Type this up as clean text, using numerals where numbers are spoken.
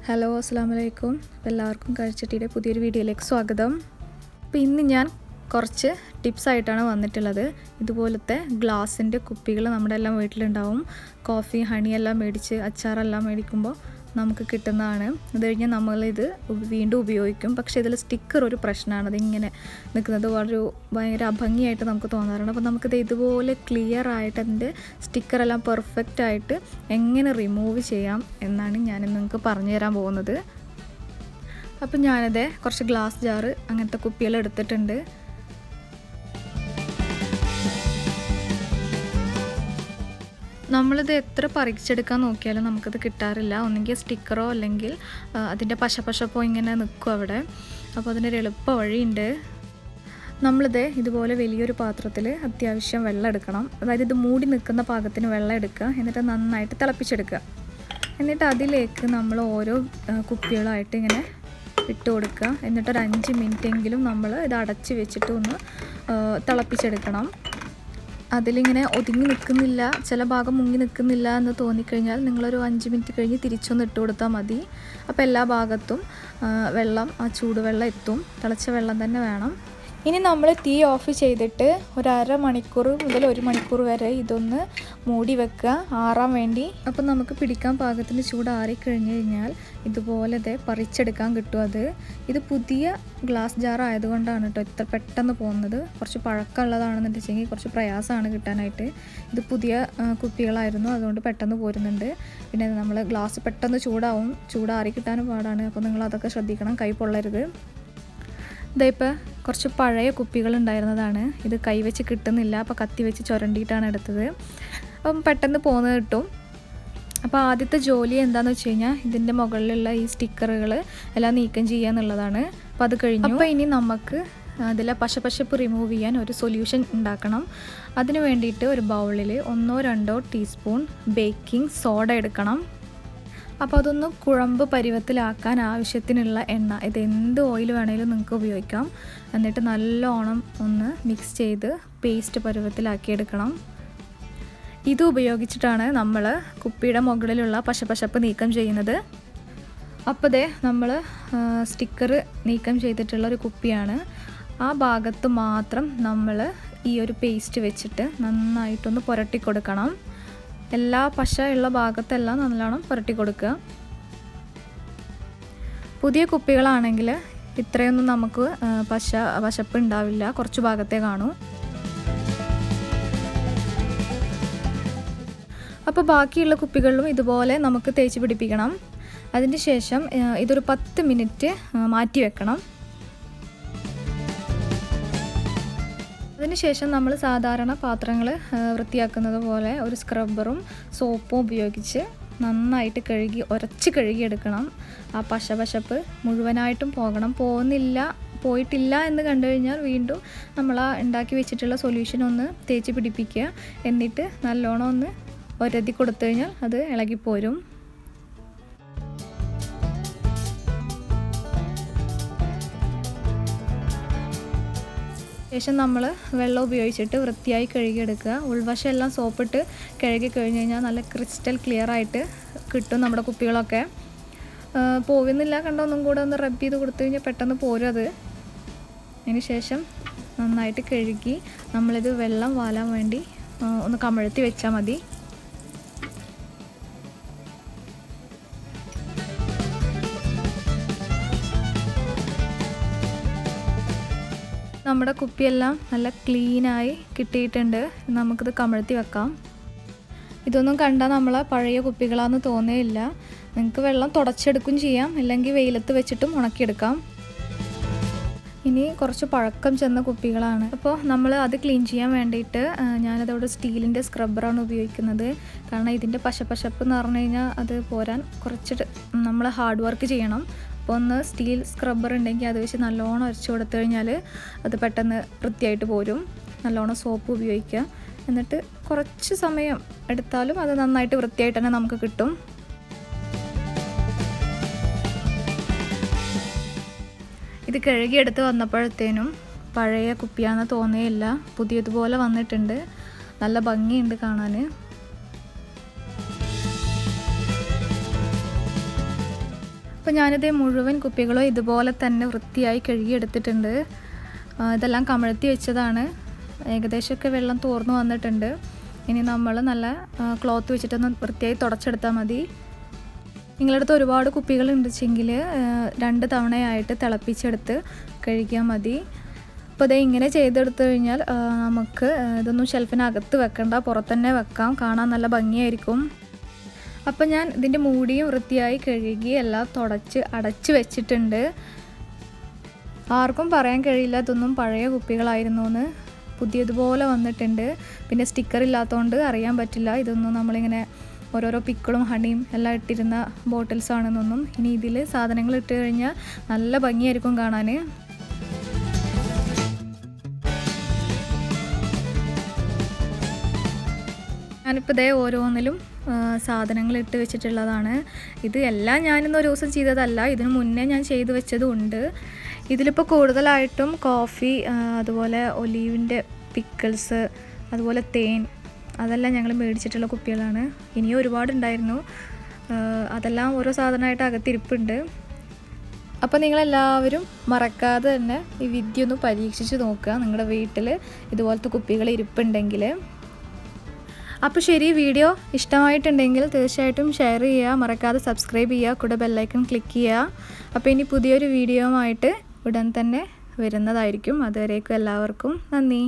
Hello അസ്സലാമലൈക്കും. എല്ലാവർക്കും കഴിച്ചിട്ടിയുടെ പുതിയൊരു വീഡിയോയിലേക്ക് സ്വാഗതം. അപ്പോൾ ഇന്ന് ഞാൻ കുറച്ച് ടിപ്സായിട്ടാണ് വന്നിട്ടുള്ളത്. ഇതുപോലത്തെ ഗ്ലാസിൻ്റെ കുപ്പികൾ നമ്മുടെ എല്ലാം വീട്ടിലുണ്ടാവും. കോഫി ഹണി എല്ലാം മേടിച്ച് അച്ചാറെല്ലാം മേടിക്കുമ്പോൾ നമുക്ക് കിട്ടുന്നതാണ്. അത് കഴിഞ്ഞാൽ നമ്മളിത് വീണ്ടും ഉപയോഗിക്കും. പക്ഷേ ഇതിൽ സ്റ്റിക്കർ ഒരു പ്രശ്നമാണ്. അതിങ്ങനെ നിൽക്കുന്നത് ഭയങ്കര അഭംഗിയായിട്ട് നമുക്ക് തോന്നാറുണ്ട്. അപ്പോൾ നമുക്കിത് ഇതുപോലെ ക്ലിയർ ആയിട്ട് അതിൻ്റെ സ്റ്റിക്കറെല്ലാം പെർഫെക്റ്റ് ആയിട്ട് എങ്ങനെ റിമൂവ് ചെയ്യാം എന്നാണ് ഞാൻ നിങ്ങൾക്ക് പറഞ്ഞു തരാൻ പോകുന്നത്. അപ്പോൾ ഞാനത് കുറച്ച് ഗ്ലാസ് ജാറ് അങ്ങനത്തെ കുപ്പികൾ എടുത്തിട്ടുണ്ട്. നമ്മളിത് എത്ര പറിച്ചെടുക്കാൻ നോക്കിയാലും നമുക്കത് കിട്ടാറില്ല. ഒന്നെങ്കിൽ സ്റ്റിക്കറോ അല്ലെങ്കിൽ അതിൻ്റെ പശപ്പോ ഇങ്ങനെ നിൽക്കും അവിടെ. അപ്പോൾ അതിനൊരു എളുപ്പ വഴിയുണ്ട്. നമ്മളിത് ഇതുപോലെ വലിയൊരു പാത്രത്തിൽ അത്യാവശ്യം വെള്ളം എടുക്കണം. അതായത് ഇത് മൂടി നിൽക്കുന്ന പാകത്തിന് വെള്ളം എടുക്കുക. എന്നിട്ട് നന്നായിട്ട് തിളപ്പിച്ചെടുക്കുക. എന്നിട്ട് അതിലേക്ക് നമ്മൾ ഓരോ കുപ്പികളായിട്ട് ഇങ്ങനെ ഇട്ട് കൊടുക്കുക. എന്നിട്ടൊരു 5 മിനിറ്റെങ്കിലും നമ്മൾ ഇത് അടച്ച് വെച്ചിട്ട് ഒന്ന് തിളപ്പിച്ചെടുക്കണം. അതിലിങ്ങനെ ഒതുങ്ങി നിൽക്കുന്നില്ല, ചില ഭാഗം മുങ്ങി നിൽക്കുന്നില്ല എന്ന് തോന്നിക്കഴിഞ്ഞാൽ നിങ്ങളൊരു 5 മിനിറ്റ് കഴിഞ്ഞ് തിരിച്ചൊന്ന് ഇട്ട് കൊടുത്താൽ മതി. അപ്പോൾ എല്ലാ ഭാഗത്തും വെള്ളം, ആ ചൂടുവെള്ളം എത്തും. തിളച്ച വെള്ളം തന്നെ വേണം. ഇനി നമ്മൾ തീ ഓഫ് ചെയ്തിട്ട് ഒരു അരമണിക്കൂർ മുതൽ 1 മണിക്കൂർ വരെ ഇതൊന്ന് മൂടി വെക്കുക ആറാൻ വേണ്ടി. അപ്പം നമുക്ക് പിടിക്കാൻ പാകത്തിന് ചൂടാറിക്കഴിഞ്ഞ് കഴിഞ്ഞാൽ ഇതുപോലെ പറിച്ചെടുക്കാൻ കിട്ടും. ഇത് പുതിയ ഗ്ലാസ് ജാർ ആയതുകൊണ്ടാണ് കേട്ടോ ഇത്ര പെട്ടെന്ന് പോകുന്നത്. കുറച്ച് പഴക്കമുള്ളതാണെന്ന് വെച്ചെങ്കിൽ കുറച്ച് പ്രയാസമാണ് കിട്ടാനായിട്ട്. ഇത് പുതിയ കുപ്പികളായിരുന്നു, അതുകൊണ്ട് പെട്ടെന്ന് പോരുന്നുണ്ട്. പിന്നെ നമ്മൾ ഗ്ലാസ് പെട്ടെന്ന് ചൂടാറി കിട്ടാനും പാടാണ്. അപ്പോൾ നിങ്ങൾ അതൊക്കെ ശ്രദ്ധിക്കണം, കൈ പൊള്ളരുത്. ഇതിപ്പോൾ കുറച്ച് പഴയ കുപ്പികളുണ്ടായിരുന്നതാണ്. ഇത് കൈവച്ച് കിട്ടുന്നില്ല, അപ്പോൾ കത്തി വെച്ച് ചുരണ്ടിയിട്ടാണ് എടുത്തത്. അപ്പം പെട്ടെന്ന് പോകുന്നത് കിട്ടും. അപ്പോൾ ആദ്യത്തെ ജോലി എന്താണെന്ന് വെച്ച് കഴിഞ്ഞാൽ ഇതിൻ്റെ മുകളിലുള്ള ഈ സ്റ്റിക്കറുകൾ എല്ലാം നീക്കം ചെയ്യുക എന്നുള്ളതാണ്. അപ്പോൾ അത് കഴിഞ്ഞു. അപ്പോൾ ഇനി നമുക്ക് അതിലെ പശപ്പ് റിമൂവ് ചെയ്യാൻ ഒരു സൊല്യൂഷൻ ഉണ്ടാക്കണം. അതിന് വേണ്ടിയിട്ട് ഒരു ബൗളിൽ 1-2 ടീസ്പൂൺ ബേക്കിംഗ് സോഡ എടുക്കണം. അപ്പോൾ അതൊന്ന് കുഴമ്പ് പരുവത്തിലാക്കാൻ ആവശ്യത്തിനുള്ള എണ്ണ, ഇത് എന്ത് ഓയിൽ വേണമെങ്കിലും നിങ്ങൾക്ക് ഉപയോഗിക്കാം. എന്നിട്ട് നല്ലോണം ഒന്ന് മിക്സ് ചെയ്ത് പേസ്റ്റ് പരുവത്തിലാക്കിയെടുക്കണം. ഇത് ഉപയോഗിച്ചിട്ടാണ് നമ്മൾ കുപ്പിയുടെ മുകളിലുള്ള പശപ്പ് നീക്കം ചെയ്യുന്നത്. അപ്പോൾ നമ്മൾ സ്റ്റിക്കർ നീക്കം ചെയ്തിട്ടുള്ള ഒരു കുപ്പിയാണ്. ആ ഭാഗത്ത് മാത്രം നമ്മൾ ഈ ഒരു പേസ്റ്റ് വെച്ചിട്ട് നന്നായിട്ടൊന്ന് പുരട്ടി കൊടുക്കണം. എല്ലാ പശ ഉള്ള ഭാഗത്തെല്ലാം നല്ലോണം പുരട്ടി കൊടുക്കുക. പുതിയ കുപ്പികളാണെങ്കിൽ ഇത്രയൊന്നും നമുക്ക് പശപ്പ് ഉണ്ടാവില്ല, കുറച്ച് ഭാഗത്തേ കാണൂ. അപ്പോൾ ബാക്കിയുള്ള കുപ്പികളിലും ഇതുപോലെ നമുക്ക് തേച്ച് പിടിപ്പിക്കണം. അതിന് ശേഷം ഇതൊരു 10 മിനിറ്റ് മാറ്റി വെക്കണം. അതിനുശേഷം നമ്മൾ സാധാരണ പാത്രങ്ങൾ വൃത്തിയാക്കുന്നത് പോലെ ഒരു സ്ക്രബ്ബറും സോപ്പും ഉപയോഗിച്ച് നന്നായിട്ട് ഉരച്ച് കഴുകിയെടുക്കണം. ആ പശപ്പ് മുഴുവനായിട്ടും പോയിട്ടില്ല എന്ന് കണ്ടു കഴിഞ്ഞാൽ വീണ്ടും നമ്മൾ ആ ഉണ്ടാക്കി വെച്ചിട്ടുള്ള സൊല്യൂഷൻ ഒന്ന് തേച്ച് പിടിപ്പിക്കുക. എന്നിട്ട് നല്ലോണം ഒന്ന് ഒരതി കൊടുത്തു കഴിഞ്ഞാൽ അത് ഇളകിപ്പോരും. ശേഷം നമ്മൾ വെള്ളം ഉപയോഗിച്ചിട്ട് വൃത്തിയായി കഴുകിയെടുക്കുക. ഉൾവശം എല്ലാം സോപ്പിട്ട് കഴുകി കഴിഞ്ഞ് കഴിഞ്ഞാൽ നല്ല ക്രിസ്റ്റൽ ക്ലിയർ ആയിട്ട് കിട്ടും നമ്മുടെ കുപ്പികളൊക്കെ. പോകുന്നില്ല കണ്ടോ, ഒന്നും കൂടെ ഒന്ന് റബ്ബ് ചെയ്ത് കൊടുത്തു കഴിഞ്ഞാൽ പെട്ടെന്ന് പോരും അത്. അതിന് ശേഷം നന്നായിട്ട് കഴുകി നമ്മളിത് വെള്ളം വാലാൻ വേണ്ടി ഒന്ന് കമഴ്ത്തി വെച്ചാൽ മതി. നമ്മുടെ കുപ്പിയെല്ലാം നല്ല ക്ലീനായി കിട്ടിയിട്ടുണ്ട്. നമുക്കിത് കമഴ്ത്തി വെക്കാം. ഇതൊന്നും കണ്ടാൽ നമ്മളെ പഴയ കുപ്പികളാണെന്ന് തോന്നുകയില്ല. നിങ്ങൾക്ക് വെള്ളം തുടച്ചെടുക്കുകയും ചെയ്യാം, അല്ലെങ്കിൽ വെയിലത്ത് വെച്ചിട്ടും ഉണക്കിയെടുക്കാം. ഇനി കുറച്ച് പഴക്കം ചെന്ന കുപ്പികളാണ്. അപ്പോൾ നമ്മൾ അത് ക്ലീൻ ചെയ്യാൻ വേണ്ടിയിട്ട് ഞാനതവിടെ സ്റ്റീലിൻ്റെ സ്ക്രബ്ബറാണ് ഉപയോഗിക്കുന്നത്. കാരണം ഇതിൻ്റെ പശപ്പ് എന്ന് പറഞ്ഞു കഴിഞ്ഞാൽ അത് പോരാൻ കുറച്ച് നമ്മൾ ഹാർഡ് വർക്ക് ചെയ്യണം. അപ്പോൾ ഒന്ന് സ്റ്റീൽ സ്ക്രബ്ബർ ഉണ്ടെങ്കിൽ അത് വെച്ച് നല്ലോണം ഉരച്ച് കൊടുത്തു കഴിഞ്ഞാൽ അത് പെട്ടെന്ന് വൃത്തിയായിട്ട് പോരും. നല്ലോണം സോപ്പ് ഉപയോഗിക്കുക. എന്നിട്ട് കുറച്ച് സമയം എടുത്താലും അത് നന്നായിട്ട് വൃത്തിയായിട്ട് തന്നെ നമുക്ക് കിട്ടും. ഇത് കഴുകിയെടുത്ത് വന്നപ്പോഴത്തേനും പഴയ കുപ്പിയാണെന്ന് തോന്നിയില്ല, പുതിയതുപോലെ വന്നിട്ടുണ്ട്. നല്ല ഭംഗിയുണ്ട് കാണാൻ. അപ്പോൾ ഞാനിത് മുഴുവൻ കുപ്പികളും ഇതുപോലെ തന്നെ വൃത്തിയായി കഴുകിയെടുത്തിട്ടുണ്ട്. ഇതെല്ലാം കമഴ്ത്തി വെച്ചതാണ്. ഏകദേശമൊക്കെ വെള്ളം തോർന്നു വന്നിട്ടുണ്ട്. ഇനി നമ്മൾ നല്ല ക്ലോത്ത് വെച്ചിട്ടൊന്ന് വൃത്തിയായി തുടച്ചെടുത്താൽ മതി. നിങ്ങളുടെ അടുത്ത് ഒരുപാട് കുപ്പികൾ ഉണ്ടെങ്കിൽ 2 തവണയായിട്ട് തിളപ്പിച്ചെടുത്ത് കഴിക്കാൻ മതി. അപ്പോൾ ഇത് ഇങ്ങനെ ചെയ്തെടുത്തു കഴിഞ്ഞാൽ നമുക്ക് ഇതൊന്നും ഷെൽഫിനകത്ത് വെക്കണ്ട, പുറത്തന്നെ വെക്കാം. കാണാൻ നല്ല ഭംഗിയായിരിക്കും. അപ്പോൾ ഞാൻ ഇതിൻ്റെ മൂടിയും വൃത്തിയായി കഴുകി എല്ലാം തുടച്ച് അടച്ച് വെച്ചിട്ടുണ്ട്. ആർക്കും പറയാൻ കഴിയില്ല ഇതൊന്നും പഴയ കുപ്പികളായിരുന്നു എന്ന്. പുതിയതുപോലെ വന്നിട്ടുണ്ട്. പിന്നെ സ്റ്റിക്കർ ഇല്ലാത്തതുകൊണ്ട് അറിയാൻ പറ്റില്ല ഇതൊന്നും നമ്മളിങ്ങനെ ഓരോരോ പിക്കിളും ഹണിയും എല്ലാം ഇട്ടിരുന്ന ബോട്ടിൽസ് ആണെന്നൊന്നും. ഇനി ഇതിൽ സാധനങ്ങൾ ഇട്ട് കഴിഞ്ഞാൽ നല്ല ഭംഗിയായിരിക്കും കാണാൻ. ഞാനിപ്പോൾ ഇതേ ഓരോന്നിലും സാധനങ്ങൾ ഇട്ട് വെച്ചിട്ടുള്ളതാണ്. ഇത് എല്ലാം ഞാനിന്ന് ഒരു ദിവസം ചെയ്തതല്ല, ഇതിന് മുന്നേ ഞാൻ ചെയ്ത് വെച്ചതും ഉണ്ട്. ഇതിലിപ്പോൾ കൂടുതലായിട്ടും കോഫി, അതുപോലെ ഒലീവിൻ്റെ പിക്കിൾസ്, അതുപോലെ തേൻ, അതെല്ലാം ഞങ്ങൾ മേടിച്ചിട്ടുള്ള കുപ്പികളാണ്. ഇനിയും ഒരുപാടുണ്ടായിരുന്നു. അതെല്ലാം ഓരോ സാധനമായിട്ട് അകത്തിരിപ്പുണ്ട്. അപ്പോൾ നിങ്ങളെല്ലാവരും മറക്കാതെ തന്നെ ഈ വിദ്യ ഒന്ന് പരീക്ഷിച്ച് നോക്കുക നിങ്ങളുടെ വീട്ടിൽ ഇതുപോലത്തെ കുപ്പികൾ ഇരിപ്പുണ്ടെങ്കിൽ. അപ്പോൾ ശരി, വീഡിയോ ഇഷ്ടമായിട്ടുണ്ടെങ്കിൽ തീർച്ചയായിട്ടും ഷെയർ ചെയ്യുക, മറക്കാതെ സബ്സ്ക്രൈബ് ചെയ്യുക, കൂടെ ബെല്ലൈക്കൺ ക്ലിക്ക് ചെയ്യുക. അപ്പോൾ ഇനി പുതിയൊരു വീഡിയോയുമായിട്ട് ഉടൻ തന്നെ വരുന്നതായിരിക്കും. അതുവരേക്കും എല്ലാവർക്കും നന്ദി.